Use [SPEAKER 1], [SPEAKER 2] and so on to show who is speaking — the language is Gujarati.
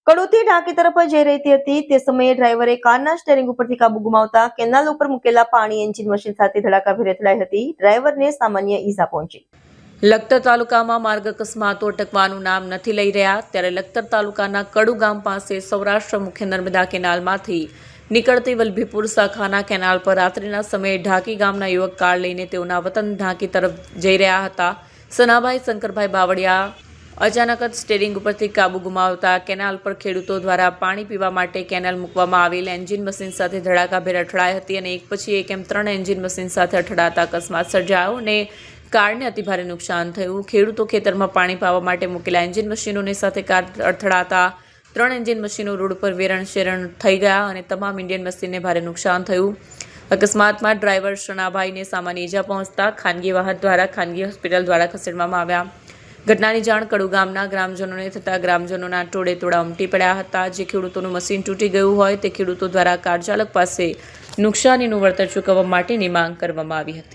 [SPEAKER 1] કડુથી ઢાંકી તરફ જઈ રહી હતી તે સમયે ડ્રાઈવરે કારના સ્ટીયરિંગ ઉપરથી કાબુ ગુમાવતા કેનાલ ઉપર મૂકેલા પાણી એન્જિન મશીન સાથે ધડાકાભેર અથડાઈ હતી. ડ્રાઈવરને સામાન્ય ઈજા પહોંચી. લખતર તાલુકામાં માર્ગ અકસ્માતો અટકવાનું નામ નથી લઈ રહ્યા. ત્યારે લખતર તાલુકાના કડુ ગામ પાસે સૌરાષ્ટ્ર મુખ્ય નર્મદા કેનાલમાંથી નીકળતી વલભીપુર શાખાના કેનાલ પર રાત્રિના સમયે ઢાકી ગામના યુવક કાર લઈને તેઓના વતન ઢાકી તરફ જઈ રહ્યા હતા. સનાભાઈ શંકરભાઈ બાવળિયા અચાનક જ સ્ટીયરિંગ ઉપરથી કાબુ ગુમાવતા કેનાલ પર ખેડૂતો દ્વારા પાણી પીવા માટે કેનાલ મૂકવામાં આવેલ એન્જિન મશીન સાથે ધડાકાભેર અથડાઈ હતી અને એક પછી એક એમ 3 એન્જિન મશીન સાથે અથડાતા અકસ્માત સર્જાયો અને કારને અતિભારે નુકસાન થયું. ખેડૂતો ખેતરમાં પાણી પાવા માટે મૂકેલા એન્જિન મશીનોની સાથે કાર અથડાતા 3 એન્જિન મશીનો રોડ પર વેરણ થઈ ગયા અને તમામ ઇન્ડિયન મશીનને ભારે નુકસાન થયું. અકસ્માતમાં ડ્રાઈવર શનાભાઈને સામાન્ય ઈજા પહોંચતા ખાનગી વાહન દ્વારા ખાનગી હોસ્પિટલ દ્વારા ખસેડવામાં આવ્યા. ઘટનાની જાણ કડુ ગામના ગ્રામજનોને થતાં ગ્રામજનોના ટોળે ટોળા ઉમટી પડ્યા હતા. જે ખેડૂતોનું મશીન તૂટી ગયું હોય તે ખેડૂતો દ્વારા કાર ચાલક પાસે નુકસાનીનું વળતર ચૂકવવા માટેની માંગ કરવામાં આવી હતી.